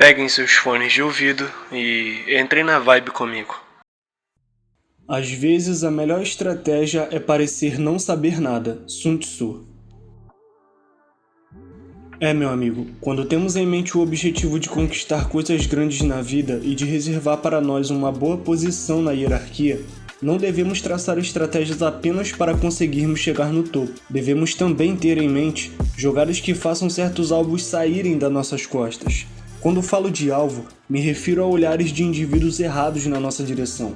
Peguem seus fones de ouvido e entrem na vibe comigo. Às vezes, a melhor estratégia é parecer não saber nada. Sun Tzu. Meu amigo, quando temos em mente o objetivo de conquistar coisas grandes na vida e de reservar para nós uma boa posição na hierarquia, não devemos traçar estratégias apenas para conseguirmos chegar no topo. Devemos também ter em mente jogadas que façam certos alvos saírem das nossas costas. Quando falo de alvo, me refiro a olhares de indivíduos errados na nossa direção.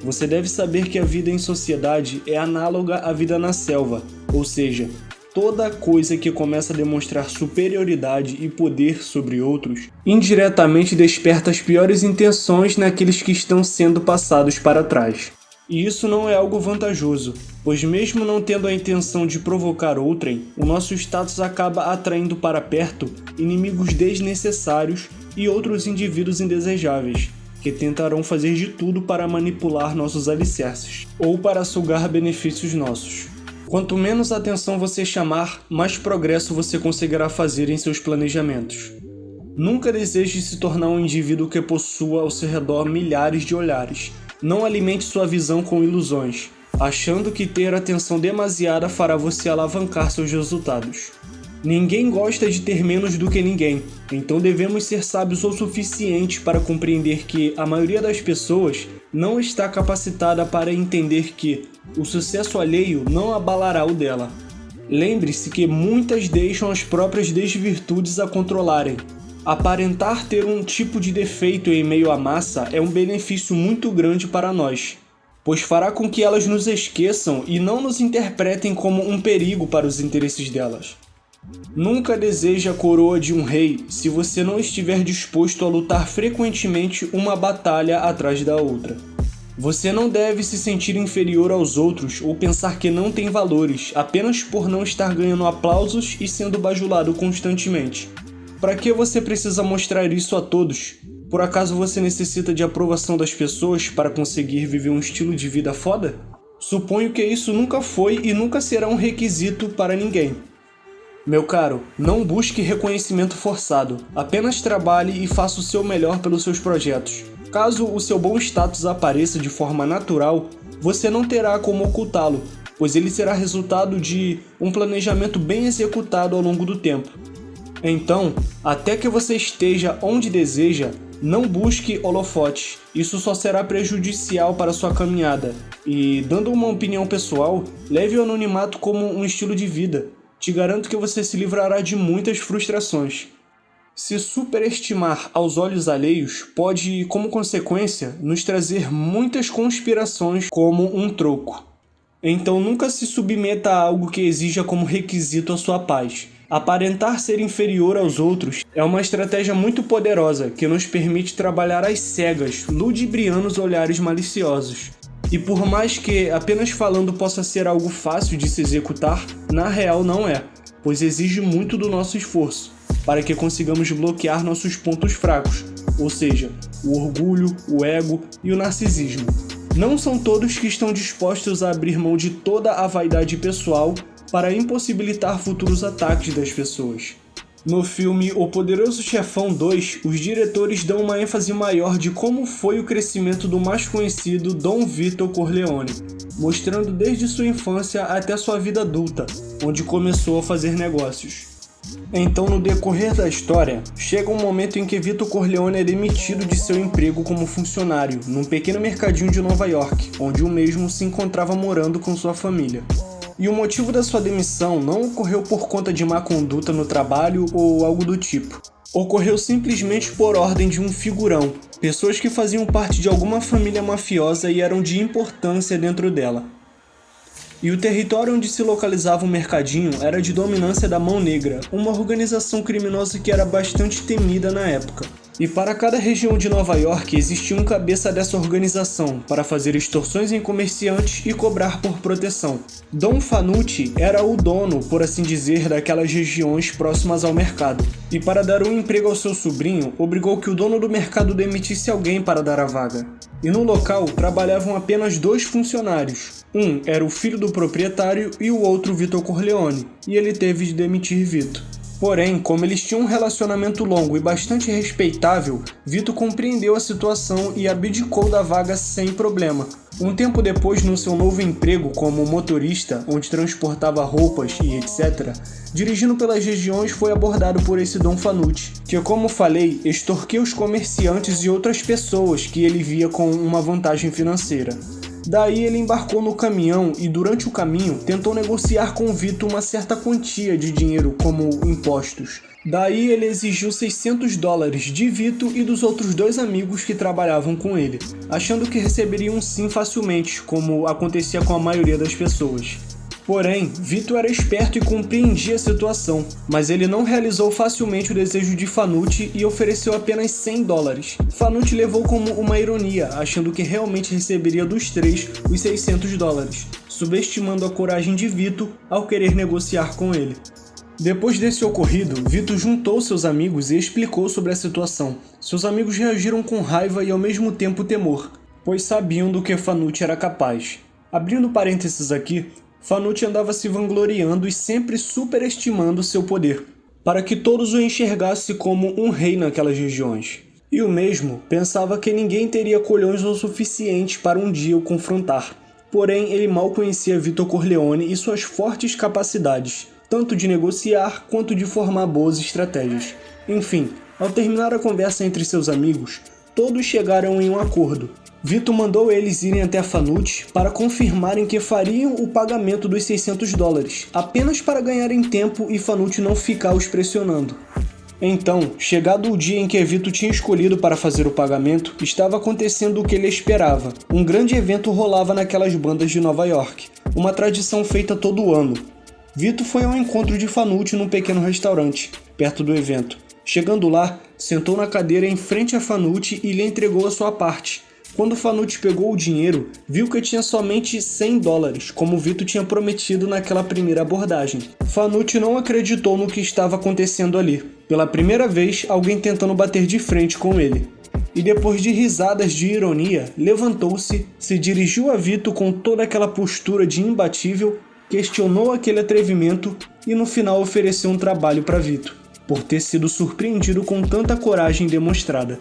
Você deve saber que a vida em sociedade é análoga à vida na selva, ou seja, toda coisa que começa a demonstrar superioridade e poder sobre outros, indiretamente desperta as piores intenções naqueles que estão sendo passados para trás. E isso não é algo vantajoso, pois mesmo não tendo a intenção de provocar outrem, o nosso status acaba atraindo para perto inimigos desnecessários e outros indivíduos indesejáveis, que tentarão fazer de tudo para manipular nossos alicerces, ou para sugar benefícios nossos. Quanto menos atenção você chamar, mais progresso você conseguirá fazer em seus planejamentos. Nunca deseje se tornar um indivíduo que possua ao seu redor milhares de olhares. Não alimente sua visão com ilusões, achando que ter atenção demasiada fará você alavancar seus resultados. Ninguém gosta de ter menos do que ninguém, então devemos ser sábios o suficiente para compreender que a maioria das pessoas não está capacitada para entender que o sucesso alheio não abalará o dela. Lembre-se que muitas deixam as próprias desvirtudes a controlarem. Aparentar ter um tipo de defeito em meio à massa é um benefício muito grande para nós, pois fará com que elas nos esqueçam e não nos interpretem como um perigo para os interesses delas. Nunca deseje a coroa de um rei se você não estiver disposto a lutar frequentemente uma batalha atrás da outra. Você não deve se sentir inferior aos outros ou pensar que não tem valores apenas por não estar ganhando aplausos e sendo bajulado constantemente. Para que você precisa mostrar isso a todos? Por acaso você necessita de aprovação das pessoas para conseguir viver um estilo de vida foda? Suponho que isso nunca foi e nunca será um requisito para ninguém. Meu caro, não busque reconhecimento forçado, apenas trabalhe e faça o seu melhor pelos seus projetos. Caso o seu bom status apareça de forma natural, você não terá como ocultá-lo, pois ele será resultado de um planejamento bem executado ao longo do tempo. Então, até que você esteja onde deseja, não busque holofotes, isso só será prejudicial para sua caminhada. E, dando uma opinião pessoal, leve o anonimato como um estilo de vida. Te garanto que você se livrará de muitas frustrações. Se superestimar aos olhos alheios pode, como consequência, nos trazer muitas conspirações como um troco. Então nunca se submeta a algo que exija como requisito a sua paz. Aparentar ser inferior aos outros é uma estratégia muito poderosa que nos permite trabalhar às cegas, ludibriando os olhares maliciosos. E por mais que apenas falando possa ser algo fácil de se executar, na real não é, pois exige muito do nosso esforço, para que consigamos bloquear nossos pontos fracos, ou seja, o orgulho, o ego e o narcisismo. Não são todos que estão dispostos a abrir mão de toda a vaidade pessoal para impossibilitar futuros ataques das pessoas. No filme O Poderoso Chefão 2, os diretores dão uma ênfase maior de como foi o crescimento do mais conhecido Dom Vito Corleone, mostrando desde sua infância até sua vida adulta, onde começou a fazer negócios. Então, no decorrer da história, chega um momento em que Vito Corleone é demitido de seu emprego como funcionário num pequeno mercadinho de Nova York, onde o mesmo se encontrava morando com sua família. E o motivo da sua demissão não ocorreu por conta de má conduta no trabalho ou algo do tipo. Ocorreu simplesmente por ordem de um figurão, pessoas que faziam parte de alguma família mafiosa e eram de importância dentro dela. E o território onde se localizava o mercadinho era de dominância da Mão Negra, uma organização criminosa que era bastante temida na época. E para cada região de Nova York existia um cabeça dessa organização para fazer extorsões em comerciantes e cobrar por proteção. Dom Fanucci era o dono, por assim dizer, daquelas regiões próximas ao mercado. E para dar um emprego ao seu sobrinho, obrigou que o dono do mercado demitisse alguém para dar a vaga. E no local trabalhavam apenas 2 funcionários. Um era o filho do proprietário e o outro Vito Corleone, e ele teve de demitir Vito. Porém, como eles tinham um relacionamento longo e bastante respeitável, Vito compreendeu a situação e abdicou da vaga sem problema. Um tempo depois, no seu novo emprego como motorista, onde transportava roupas e etc., dirigindo pelas regiões, foi abordado por esse Dom Fanucci, que, como falei, extorquia os comerciantes e outras pessoas que ele via com uma vantagem financeira. Daí ele embarcou no caminhão e durante o caminho tentou negociar com Vito uma certa quantia de dinheiro como impostos. Daí ele exigiu $600 de Vito e dos outros 2 amigos que trabalhavam com ele, achando que receberiam um sim facilmente, como acontecia com a maioria das pessoas. Porém, Vito era esperto e compreendia a situação, mas ele não realizou facilmente o desejo de Fanucci e ofereceu apenas $100. Fanucci levou como uma ironia, achando que realmente receberia dos 3 os $600, subestimando a coragem de Vito ao querer negociar com ele. Depois desse ocorrido, Vito juntou seus amigos e explicou sobre a situação. Seus amigos reagiram com raiva e ao mesmo tempo temor, pois sabiam do que Fanucci era capaz. Abrindo parênteses aqui, Fanucci andava se vangloriando e sempre superestimando seu poder, para que todos o enxergassem como um rei naquelas regiões. E o mesmo pensava que ninguém teria colhões o suficiente para um dia o confrontar. Porém, ele mal conhecia Vito Corleone e suas fortes capacidades, tanto de negociar quanto de formar boas estratégias. Enfim, ao terminar a conversa entre seus amigos, todos chegaram em um acordo. Vito mandou eles irem até Fanucci para confirmarem que fariam o pagamento dos $600, apenas para ganharem tempo e Fanucci não ficar os pressionando. Então, chegado o dia em que Vito tinha escolhido para fazer o pagamento, estava acontecendo o que ele esperava. Um grande evento rolava naquelas bandas de Nova York, uma tradição feita todo ano. Vito foi ao encontro de Fanucci num pequeno restaurante, perto do evento. Chegando lá, sentou na cadeira em frente a Fanucci e lhe entregou a sua parte. Quando Fanucci pegou o dinheiro, viu que tinha somente $100, como Vito tinha prometido naquela primeira abordagem. Fanucci não acreditou no que estava acontecendo ali. Pela primeira vez, alguém tentando bater de frente com ele. E depois de risadas de ironia, levantou-se, se dirigiu a Vito com toda aquela postura de imbatível, questionou aquele atrevimento e no final ofereceu um trabalho para Vito, por ter sido surpreendido com tanta coragem demonstrada.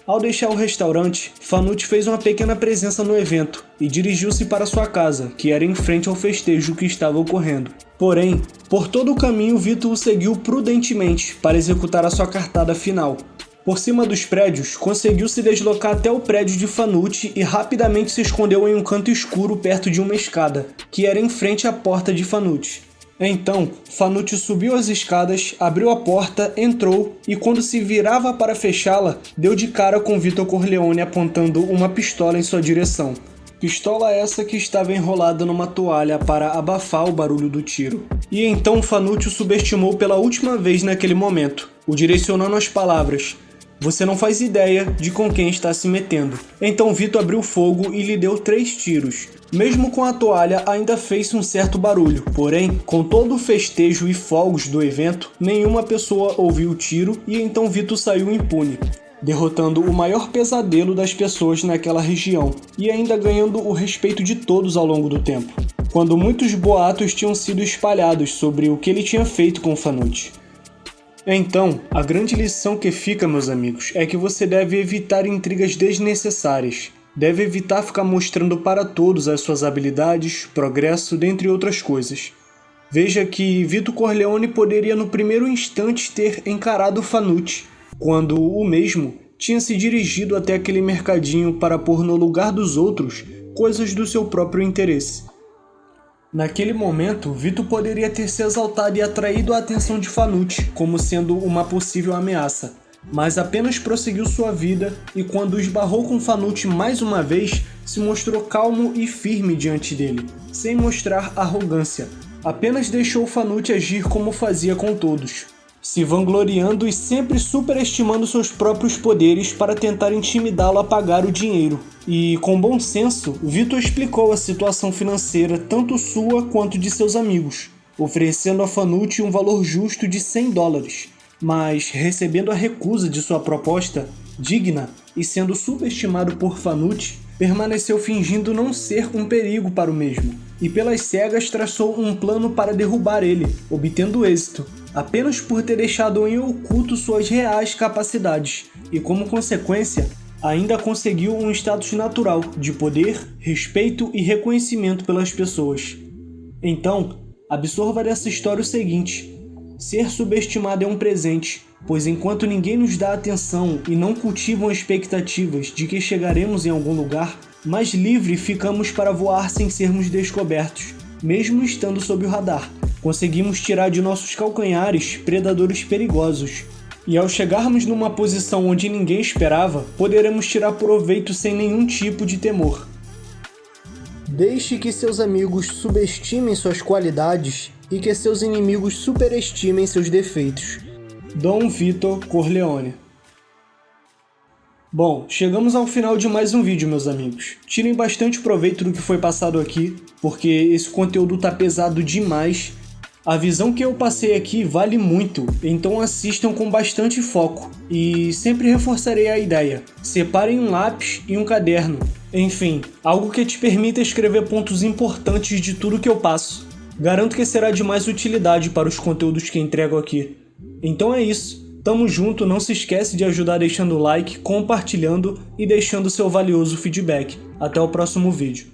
Ao deixar o restaurante, Fanucci fez uma pequena presença no evento e dirigiu-se para sua casa, que era em frente ao festejo que estava ocorrendo. Porém, por todo o caminho Vito o seguiu prudentemente para executar a sua cartada final. Por cima dos prédios, conseguiu se deslocar até o prédio de Fanucci e rapidamente se escondeu em um canto escuro perto de uma escada, que era em frente à porta de Fanucci. Então, Fanucci subiu as escadas, abriu a porta, entrou e quando se virava para fechá-la, deu de cara com Vito Corleone apontando uma pistola em sua direção. Pistola essa que estava enrolada numa toalha para abafar o barulho do tiro. E então Fanucci o subestimou pela última vez naquele momento, o direcionando as palavras: "Você não faz ideia de com quem está se metendo." Então Vito abriu fogo e lhe deu 3 tiros. Mesmo com a toalha, ainda fez um certo barulho. Porém, com todo o festejo e fogos do evento, nenhuma pessoa ouviu o tiro e então Vito saiu impune, derrotando o maior pesadelo das pessoas naquela região e ainda ganhando o respeito de todos ao longo do tempo, quando muitos boatos tinham sido espalhados sobre o que ele tinha feito com Fanucci. Então, a grande lição que fica, meus amigos, é que você deve evitar intrigas desnecessárias. Deve evitar ficar mostrando para todos as suas habilidades, progresso, dentre outras coisas. Veja que Vito Corleone poderia no primeiro instante ter encarado Fanucci, quando o mesmo tinha se dirigido até aquele mercadinho para pôr no lugar dos outros coisas do seu próprio interesse. Naquele momento, Vito poderia ter se exaltado e atraído a atenção de Fanucci como sendo uma possível ameaça, mas apenas prosseguiu sua vida e quando esbarrou com Fanucci mais uma vez, se mostrou calmo e firme diante dele, sem mostrar arrogância. Apenas deixou Fanucci agir como fazia com todos, se vangloriando e sempre superestimando seus próprios poderes para tentar intimidá-lo a pagar o dinheiro. E, com bom senso, Vito explicou a situação financeira tanto sua quanto de seus amigos, oferecendo a Fanucci um valor justo de $100, mas recebendo a recusa de sua proposta, digna e sendo subestimado por Fanucci, permaneceu fingindo não ser um perigo para o mesmo, e pelas cegas traçou um plano para derrubar ele, obtendo êxito, apenas por ter deixado em oculto suas reais capacidades, e como consequência, ainda conseguiu um status natural de poder, respeito e reconhecimento pelas pessoas. Então, absorva dessa história o seguinte: ser subestimado é um presente, pois enquanto ninguém nos dá atenção e não cultivam expectativas de que chegaremos em algum lugar, mais livre ficamos para voar sem sermos descobertos, mesmo estando sob o radar. Conseguimos tirar de nossos calcanhares predadores perigosos. E ao chegarmos numa posição onde ninguém esperava, poderemos tirar proveito sem nenhum tipo de temor. Deixe que seus amigos subestimem suas qualidades e que seus inimigos superestimem seus defeitos. Dom Vitor Corleone. Bom, chegamos ao final de mais um vídeo, meus amigos. Tirem bastante proveito do que foi passado aqui, porque esse conteúdo tá pesado demais. A visão que eu passei aqui vale muito, então assistam com bastante foco. E sempre reforçarei a ideia: separem um lápis e um caderno. Enfim, algo que te permita escrever pontos importantes de tudo que eu passo. Garanto que será de mais utilidade para os conteúdos que entrego aqui. Então é isso. Tamo junto, não se esquece de ajudar deixando o like, compartilhando e deixando seu valioso feedback. Até o próximo vídeo.